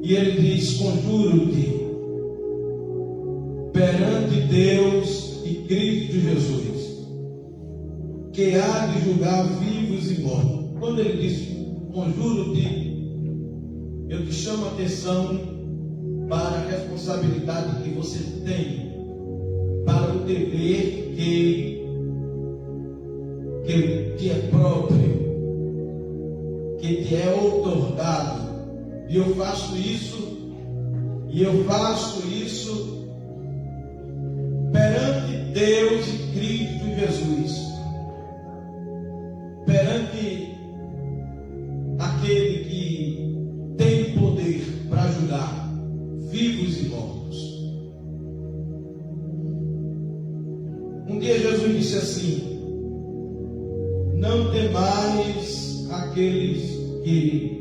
E ele diz: conjuro-te perante Deus e Cristo Jesus, que há de julgar vivos e mortos. Quando ele diz conjuro-te, eu te chamo a atenção para a responsabilidade que você tem, para o dever que te é próprio, que te é outorgado. E eu faço isso perante Deus e Cristo Jesus, perante aquele que tem poder para julgar vivos e mortos. Um dia Jesus disse assim: não temais aqueles que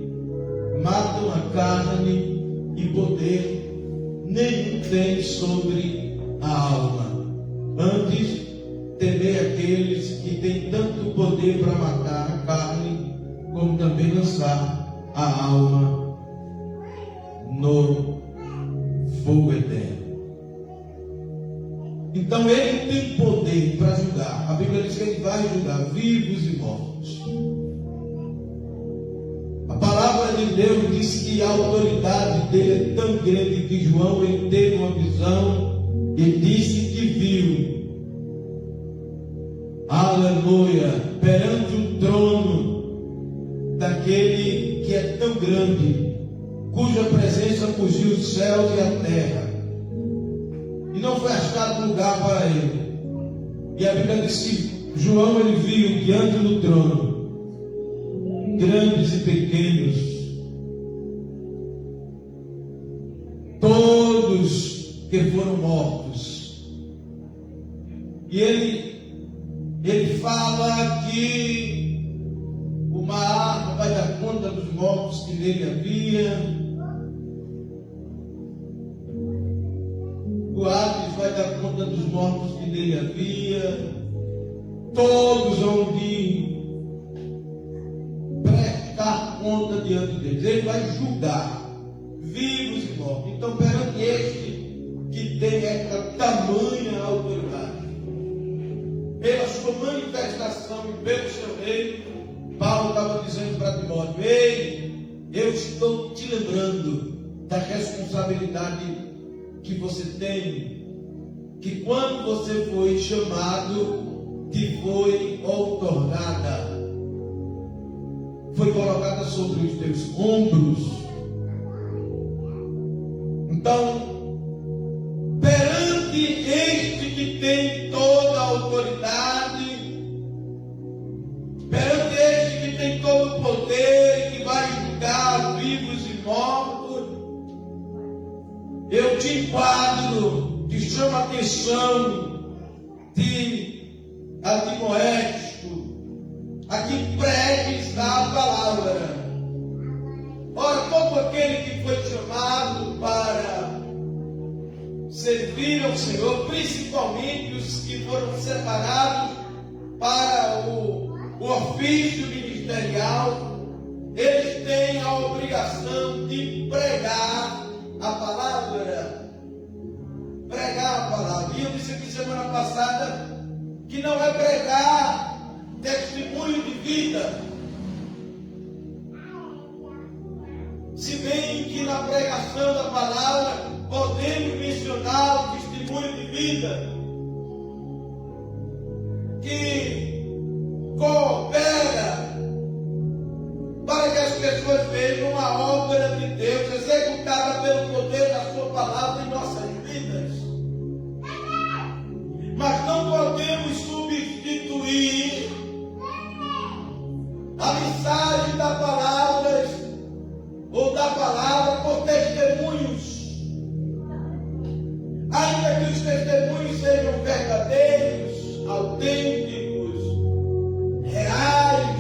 matam a carne e poder nenhum tem sobre a alma. Antes, temei aqueles que têm tanto poder para matar a carne, como também lançar a alma no fogo eterno. Então ele tem poder para julgar. A Bíblia diz que ele vai julgar vivos e mortos. A palavra de Deus diz que a autoridade dele é tão grande que João, ele teve uma visão e disse que viu, aleluia, perante o trono daquele que é tão grande, cuja presença fugiu os céus e a terra, e não foi achado lugar para ele. E a Bíblia diz que João, ele viu diante do trono grandes e pequenos, todos que foram mortos. E ele fala que uma arma vai dar conta dos mortos que nele havia, o Hades vai dar conta dos mortos que nele havia, todos vão vir prestar conta diante deles. Ele vai julgar vivos e mortos. Então, perante este que tem essa tamanha autoridade, pela sua manifestação e pelo seu reino, Paulo estava dizendo para Timóteo: ei, eu estou te lembrando da responsabilidade que você tem, que quando você foi chamado, te foi outorgada, foi colocada sobre os teus ombros. Então, perante este que tem toda a autoridade, perante este que tem todo o poder e que vai julgar vivos e mortos, eu te enquadro, te chamo a atenção, te admoesto, a que pregues a palavra. Ora, todo aquele que foi chamado para servir ao Senhor, principalmente os que foram separados para o ofício ministerial, eles têm a obrigação de pregar a palavra. Pregar a palavra. E eu disse aqui semana passada que não é pregar testemunho de vida. Se bem que na pregação da palavra podemos mencionar o testemunho de vida que coopera para que as pessoas vejam a obra de Deus executada pelo poder da sua palavra em nossas vidas. Mas não podemos substituir a mensagem da palavra ou da palavra por testemunhos, ainda que os testemunhos sejam verdadeiros, autênticos, reais,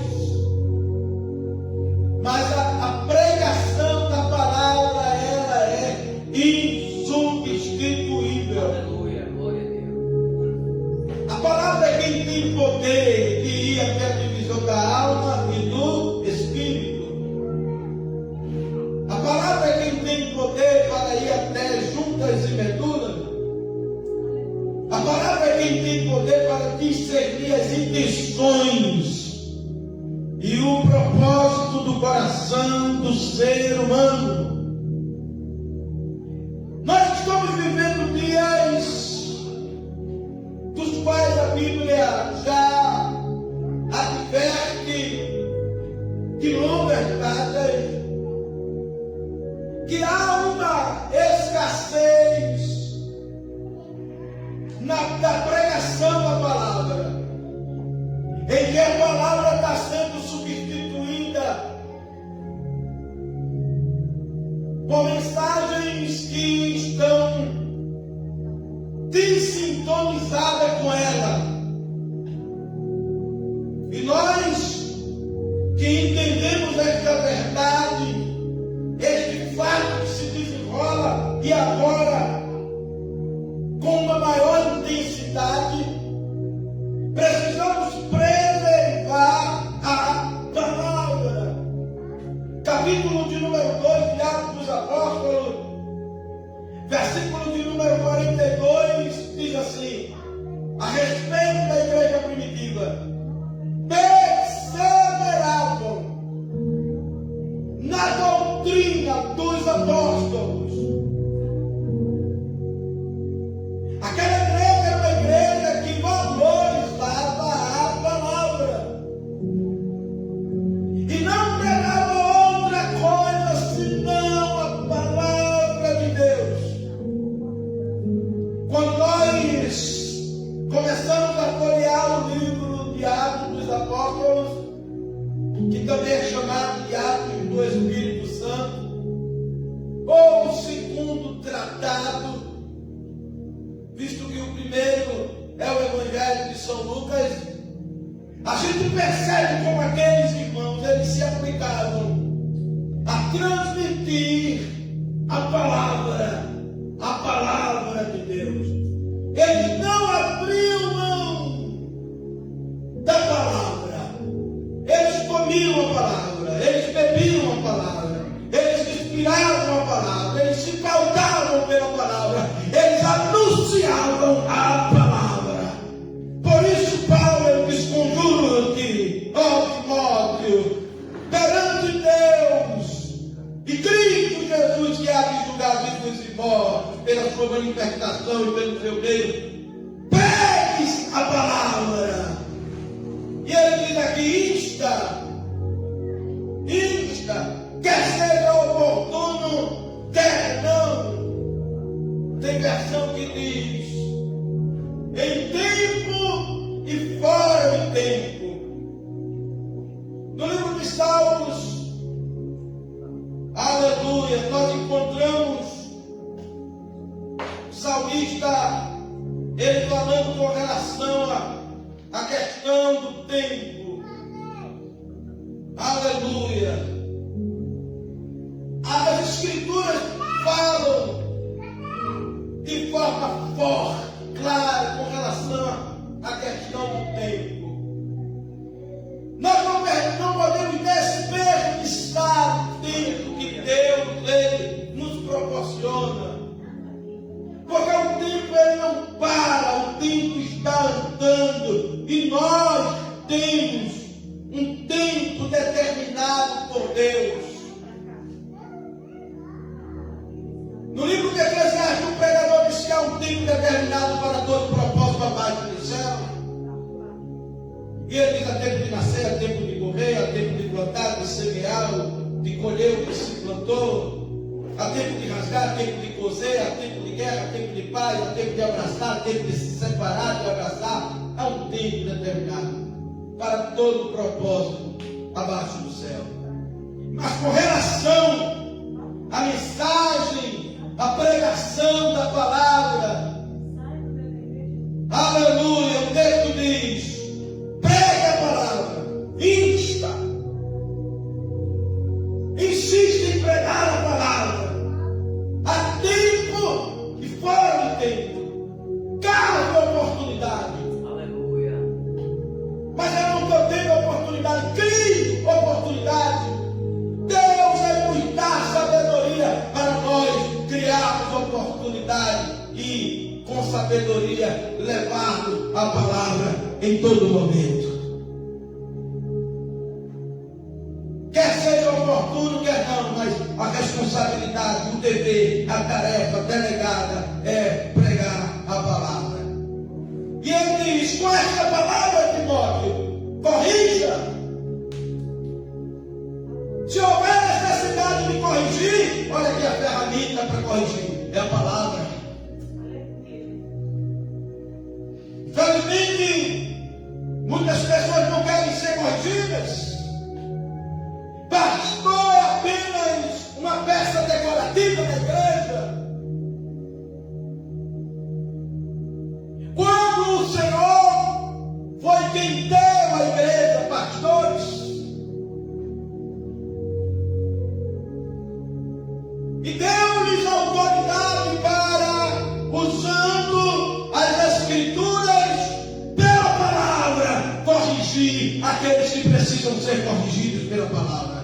mas a pregação da palavra, ela é insubstituível. Aleluia, glória a Deus. A palavra é quem tem poder de ir até a divisão da alma e do espírito. A palavra é quem tem intenções e o propósito do coração do ser humano. Nós estamos vivendo dias dos quais a Bíblia já adverte de longas datas que há uma escassez da pregação da palavra, em que a palavra está sendo substituída por mensagens que estão desintonizadas com ela. E nós que entendemos esta verdade, este fato que se desenrola e agora com uma maior intensidade, precisamos preservar a palavra. Capítulo de número 2 de Atos dos Apóstolos, versículo de número 42, diz assim, a respeito da igreja primitiva: perseveravam na doutrina dos apóstolos. Aquela igreja era uma igreja que valorizava a palavra e não pregava outra coisa senão a palavra de Deus. Quando nós começamos a folhear o livro de Atos dos Apóstolos, que também é chamado de Atos do Espírito Santo, ou o segundo tratado, visto que o primeiro é o Evangelho de São Lucas, a gente percebe como aqueles irmãos, eles se aplicavam a transmitir a palavra de Deus. Eles não abriam mão da palavra, eles comiam a palavra, eles bebiam a palavra, eles respiravam a palavra, eles se pautavam pela palavra, eles anunciavam a palavra. Por isso Paulo desconjura-te, ó Timóteo, perante Deus e Cristo Jesus, que há de julgar vivos e mortos pela sua manifestação e pelo seu meio, pregues a palavra. E ele diz aqui, insta, quer seja oportuno, quer não. Tem versão que diz, em tempo e fora de tempo. No livro de Salmos, aleluia, nós encontramos o salmista, ele falando com relação à questão do tempo. Aleluia. As Escrituras falam de forma forte, clara, com relação à questão do tempo. Nós não podemos desperdiçar o tempo que Deus ele nos proporciona. Porque o tempo ele não para, o tempo está andando. E nós temos um tempo determinado por Deus. No livro de Eclesiastes, o pregador diz que há um tempo determinado para todo propósito abaixo do céu. E ele diz: há tempo de nascer, há tempo de morrer, há tempo de plantar, de semear, de colher o que se plantou, há tempo de rasgar, há tempo de coser, há tempo de guerra, há tempo de paz, há tempo de abraçar, há tempo de se separar, de abraçar. Há um tempo determinado para todo propósito abaixo do céu. Mas com relação à mensagem, à pregação da palavra, aleluia, o texto diz: pregue a palavra, insta, insiste em pregar a palavra, a tempo e fora de tempo, caso a oportunidade. Aleluia. Mas eu não estou tendo oportunidade, crie oportunidade. Deus vai nos dar sabedoria para nós criarmos oportunidade e com sabedoria levarmos a palavra em todo momento. oportuno, quer não, mas a responsabilidade, o dever, a tarefa delegada é pregar a palavra. E ele diz: com esta palavra, Timóteo, corrija. Se houver necessidade de corrigir, olha aqui a ferramenta para corrigir, é a palavra. Infelizmente, muitas pessoas não querem ser corrigidas. Pastor é apenas uma peça decorativa da igreja. Quando o Senhor foi quem deu a igreja pastores, e deu-lhes autoridade para, usando as Escrituras, pela palavra, corrigir aqueles que precisam ser corrigidos pela palavra.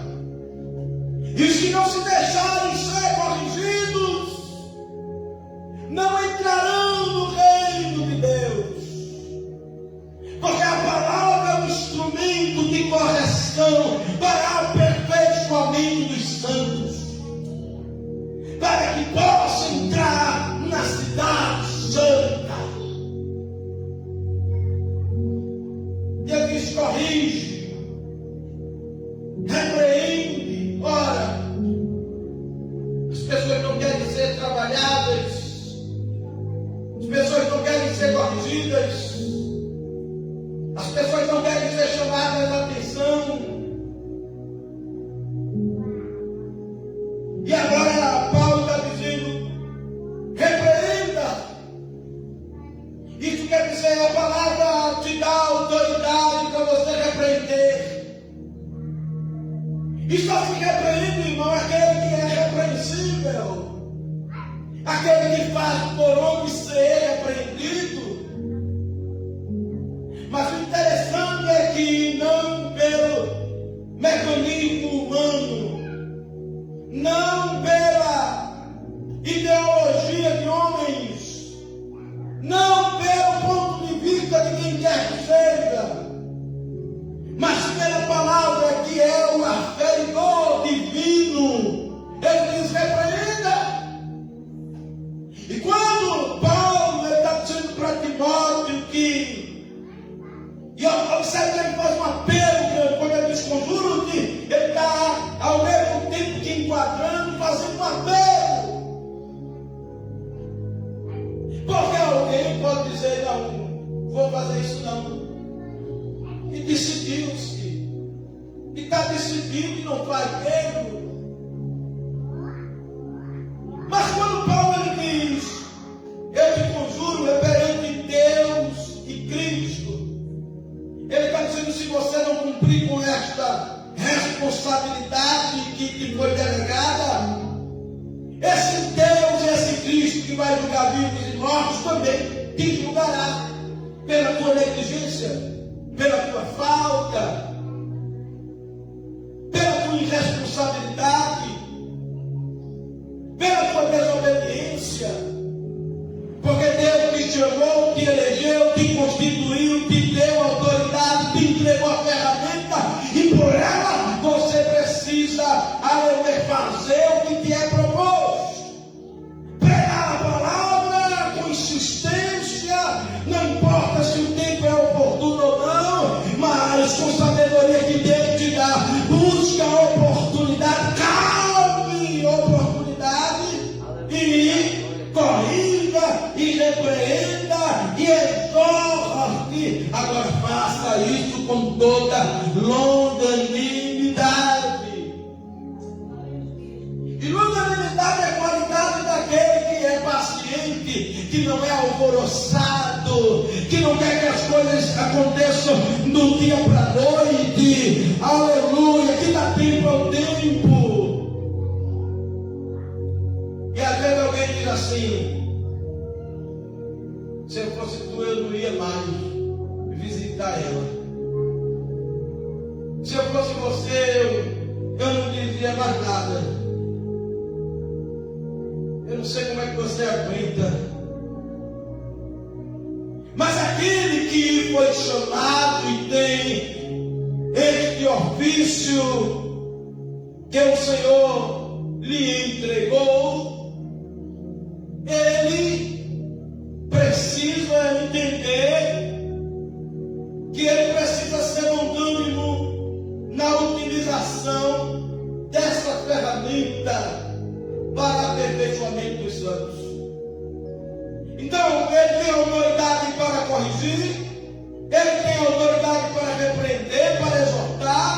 E os que não se deixarem ser corrigidos, não entrarão no reino de Deus. Porque a palavra é um instrumento de correção para aperfeiçoamento dos santos, para que possa entrar na cidade santa. E ele diz: corrige, repreende. Ora, as pessoas não querem ser trabalhadas, as pessoas não querem ser corrigidas, as pessoas não querem ser chamadas a atenção. E agora Paulo está dizendo: repreenda. Isso quer dizer, a palavra te dá autoridade para você repreender. E só se repreende, irmão, aquele que é repreensível, aquele que faz por onde ser repreendido. Mas o interessante é que não pelo mecanismo humano, não pela ideologia de homens, não pelo ponto de vista de quem quer que seja, mas pela palavra que é o aferidor divino. Ele diz: repreenda. E quando Paulo está dizendo para Timóteo que, e observe que ele faz um apelo, quando ele diz conjuro-te, ele está ao mesmo tempo que enquadrando, fazendo um apelo. Porque alguém pode dizer: não, vou fazer isso não. E decidiu-se, e está decidido e não faz mesmo. Mas quando Paulo ele diz: eu te conjuro, é perante Deus e Cristo, ele está dizendo: se você não cumprir com esta responsabilidade que te foi delegada, esse Deus e esse Cristo que vai julgar vivos e mortos também te julgará pela tua negligência, pela tua falta, pela tua irresponsabilidade, pela tua desobediência. Porque Deus te chamou, te elegeu, te constituiu, te deu autoridade, te entregou a ferramenta, e por ela você precisa fazer o que te é proposto. Pregar a palavra com insistência, não importa se o tempo é oportuno ou não, mas com sabedoria que Deus te dá, busca a oportunidade, calme oportunidade, e corrija, e repreenda, e exorte. Agora faça isso com toda longanimidade. E longanimidade é a qualidade daquele que é paciente, que não é alvoroçado, que não quer que as coisas aconteçam do dia para a noite. Aleluia, que dá tempo ao tempo. E às vezes alguém diz assim: se eu fosse tu, eu não ia mais visitar ela. Se eu fosse você, eu não dizia mais nada. Eu não sei como é que você aguenta. Mas aquele que foi chamado e tem este ofício, que o Senhor lhe entregou, ele precisa entender que ele precisa ser longânimo na utilização dessa ferramenta para aperfeiçoamento dos santos. Então, ele tem autoridade para corrigir, ele tem autoridade para repreender, para exortar,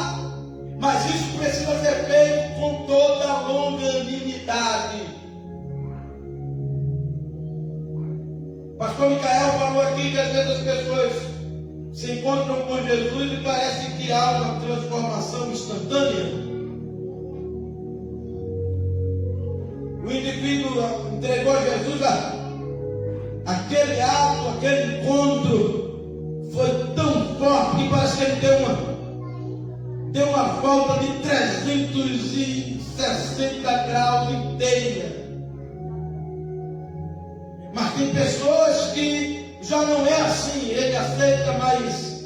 mas isso precisa ser feito com toda a longanimidade. Pastor Micael falou aqui que às vezes as pessoas se encontram com Jesus e parece que há uma transformação instantânea. O indivíduo entregou a Jesus aquele ato, aquele encontro foi tão forte que parece que ele deu uma volta de 360 graus inteira. Mas tem pessoas que já não é assim, ele aceita, mas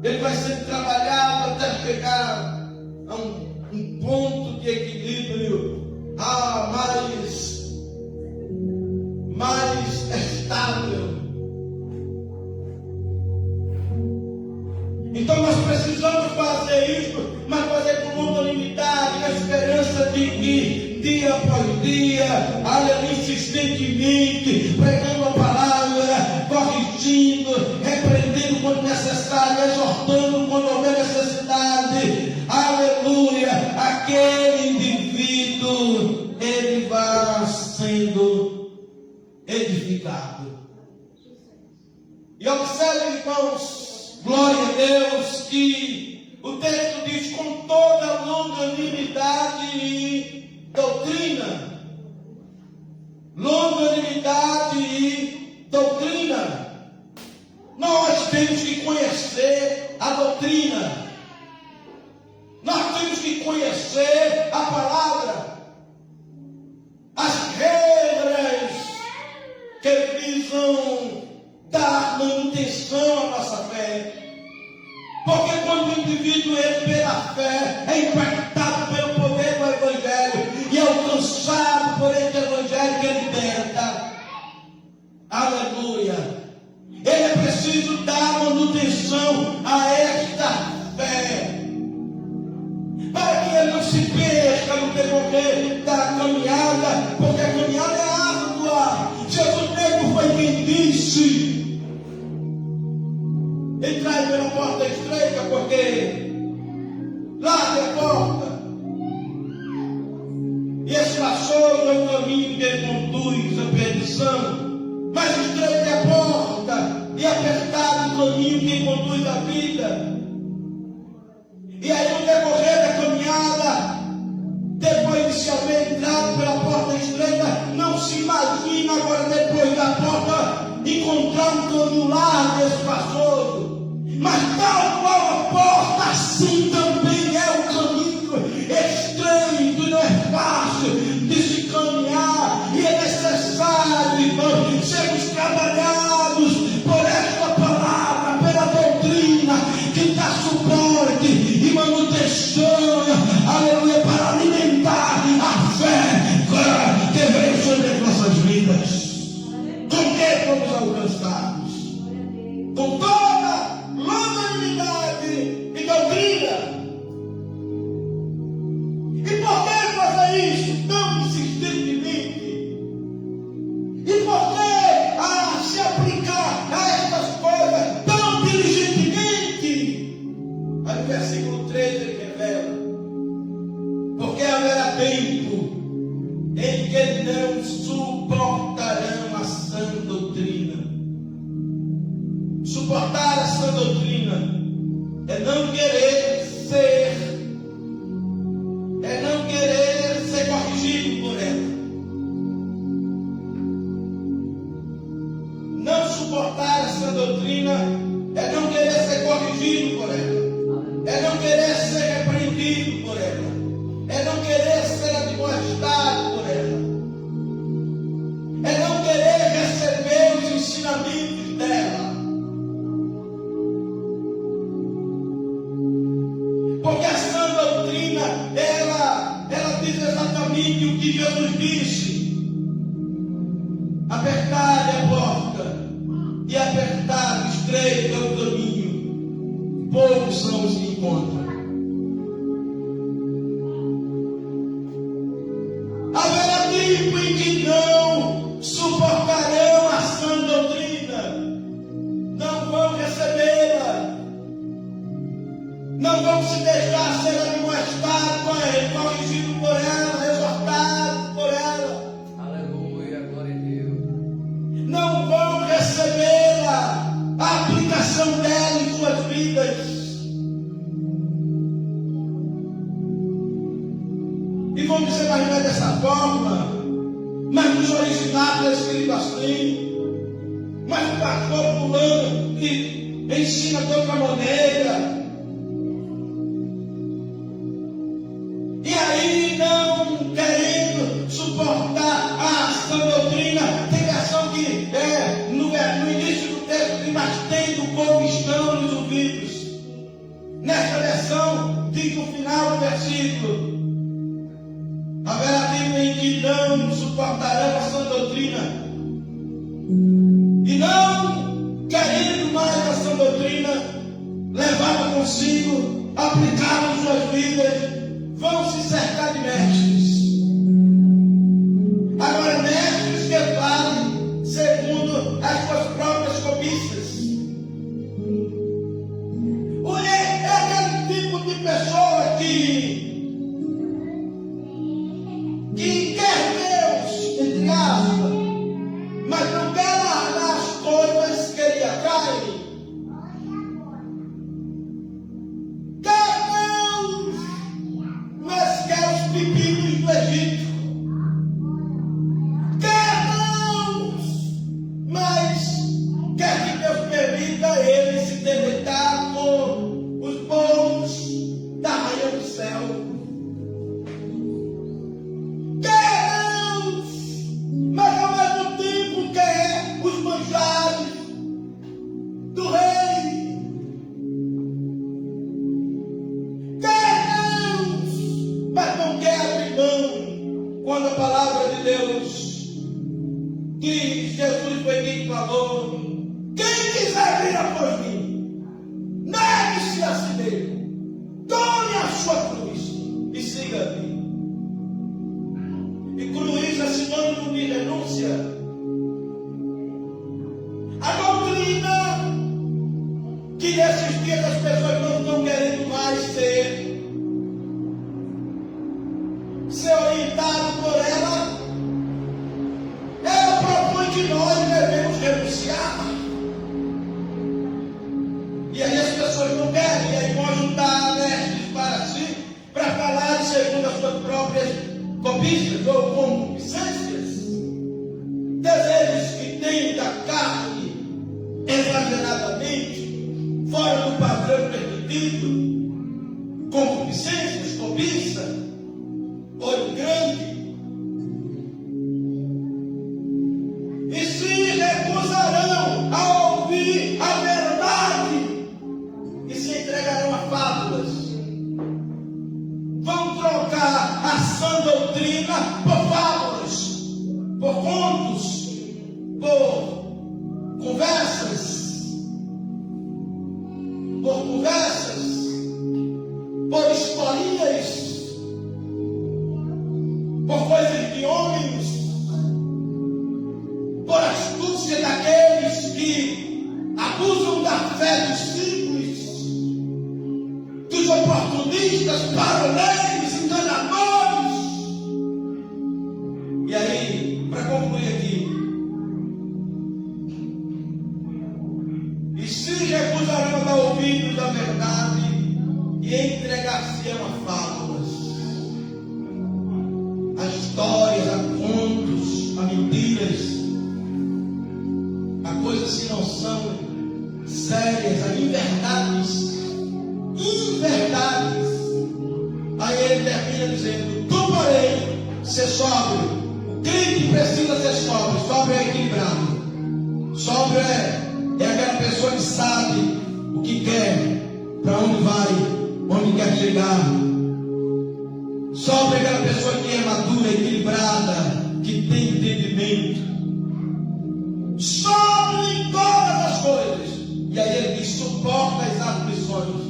ele vai sendo trabalhado até chegar a um ponto de equilíbrio mais estável. Então nós precisamos fazer isso, mas fazer com longanimidade, na esperança de que dia após dia, aleluia, insistentemente, pregando a palavra, corrigindo, repreendendo quando necessário, exortando quando houver necessidade, aleluia, aquele indivíduo, ele vai sendo edificado. E observe, irmãos, glória a Deus, que o texto diz com toda longanimidade e doutrina. Longanimidade e doutrina. Nós temos que conhecer a doutrina. Nós temos que conhecer a palavra. As regras que visam dar manutenção à nossa fé. Porque quando o indivíduo é pela fé, é impactado pelo poder do Evangelho e é alcançado por esse Evangelho que liberta. Aleluia! Ele é preciso dar manutenção a esta fé, para que ele não se perca no decorrer da caminhada, porque a caminhada é árdua. Jesus mesmo foi quem disse: entrai pela porta estreita, porque larga a porta e espaçoso é o caminho que conduz à perdição, mas estreita é a porta e apertado o caminho que conduz à vida. E aí no decorrer da caminhada, depois de se haver entrado pela porta estreita, não se imagina agora depois da porta encontrar um caminho largo e espaçoso. Mas tal qual a porta, assim também é o caminho estreito e não é fácil de se caminhar. E é necessário, irmão, sermos trabalhados por esta palavra, pela doutrina que dá suporte e manutenção, aleluia, para alimentar a fé que veio sobre as nossas vidas. Com que fomos alcançados? Com toda longanimidade e doutrina. E por que fazer isso tão insistentemente? E por que se aplicar a estas coisas tão diligentemente? Aí no versículo 13 ele revela: porque haverá tempo em que não suportarão a sã doutrina. Suportar a sã doutrina é não querer ser corrigido por ela. Não suportar a sã doutrina é não querer ser corrigido por ela, é não querer ser repreendido por ela, é não querer ser admoestado somente o que Jesus disse: apertar é a porta, e apertar, estreito é o caminho, poucos são os que encontram. Haverá tempo em que não suportarão a sã doutrina, não vão recebê-la, não vão se deixar ser admoestados, corrigidos por ela, exortados por ela. Aleluia, glória a Deus. Não vão recebê-la, a aplicação dela em suas vidas. E vão dizer, mas não é dessa forma, mas nos originários é escrito assim, mas o pastor fulano que ensina de outra maneira. E aí, não querendo suportar a sã doutrina, tem versão que no início do texto diz, mas tendo como estão nos ouvidos. Nesta versão diz no final do versículo: haverá tempo em que não suportarão a sã doutrina, e não querendo mais a sã doutrina, levá-la consigo, aplicá-la em suas vidas, vão se cercar de mestres. Agora, mestres que falem segundo as suas próprias cobiças. É aquele tipo de pessoa que quer Deus, entre aspas, mas não quer largar as coisas que lhe atraem. Quer Deus, mas quer os pepinos do Egito. Quer Deus, mas quer que Deus permita ele se deleitar com os bolos da rainha do céu. Quer Deus, mas ao mesmo tempo quer os manjares do rei. Quer Deus, mas não quer abrir mão. Quando a palavra de Deus diz, Jesus foi quem falou: quem quiser vir após mim, negue-se a si mesmo, tome a sua cruz e siga-me. E cruz é sinônimo de renúncia. A doutrina que nesses dias as pessoas não estão querendo mais ser orientado por ela, ela propõe que nós devemos renunciar. E aí as pessoas não querem, e aí vão juntar mestres para si, para falar segundo as suas próprias cobiças ou concupiscências, desejos que têm da carne exageradamente, fora do padrão permitido, concupiscências, cobiça, olho grande, e se recusarão a ouvir a verdade e se entregarão a fábulas. Vão trocar a sã doutrina por fábulas, por contos, por conversas, por historinhas, por coisas de homens, por astúcia daqueles que abusam da fé dos simples, dos oportunistas, paroleiros, enganadores. E aí, para concluir aqui, e se recusarão a dar ouvidos à verdade e entregar-se-ão a fábulas, a histórias, a contos, a mentiras, a coisas que não são sérias, a inverdades. Aí ele termina dizendo: tu, porém, ser sóbrio. O crente precisa ser sóbrio. Sóbrio é equilibrado. Sóbrio é aquela pessoa que sabe o que quer, para onde vai, onde quer chegar. Sóbrio é aquela pessoa que é madura, equilibrada, que tem entendimento, sobre em todas as coisas. E aí ele diz: suporta as aflições.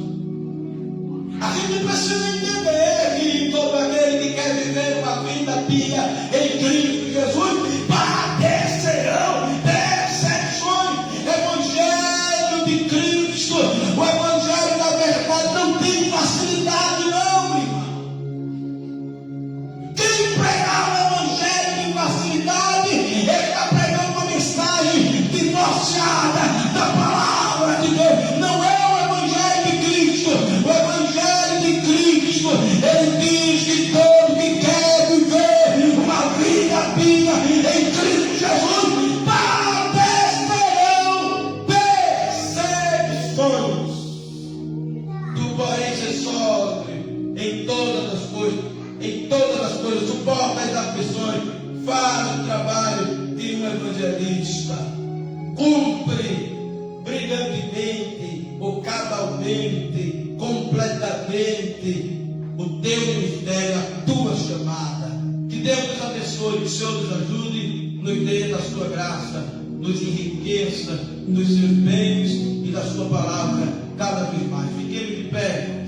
A gente precisa entender que todo aquele que quer viver uma vida pia em Cristo Jesus padecerão perseguições. Evangelho de Cristo, o Evangelho da verdade não tem facilidade, não, irmão. Quem pregar o Evangelho de facilidade, ele está pregando uma mensagem divorciada da palavra de Deus. Não é o Evangelho de Cristo. O Evangelho de Cristo, ele diz que todo que quer viver uma vida pia em Cristo Jesus padecerão perseguições. Tu, porém, se sofre em todas as coisas, suporta as aflições, faz o trabalho de um evangelista, cumpre brilhantemente, ou cabalmente, completamente o teu ministério, a tua chamada. Que Deus nos abençoe, que o Senhor nos ajude, nos dê da sua graça, nos enriqueça dos seus bens e da sua palavra cada vez mais. Fiquemos de pé.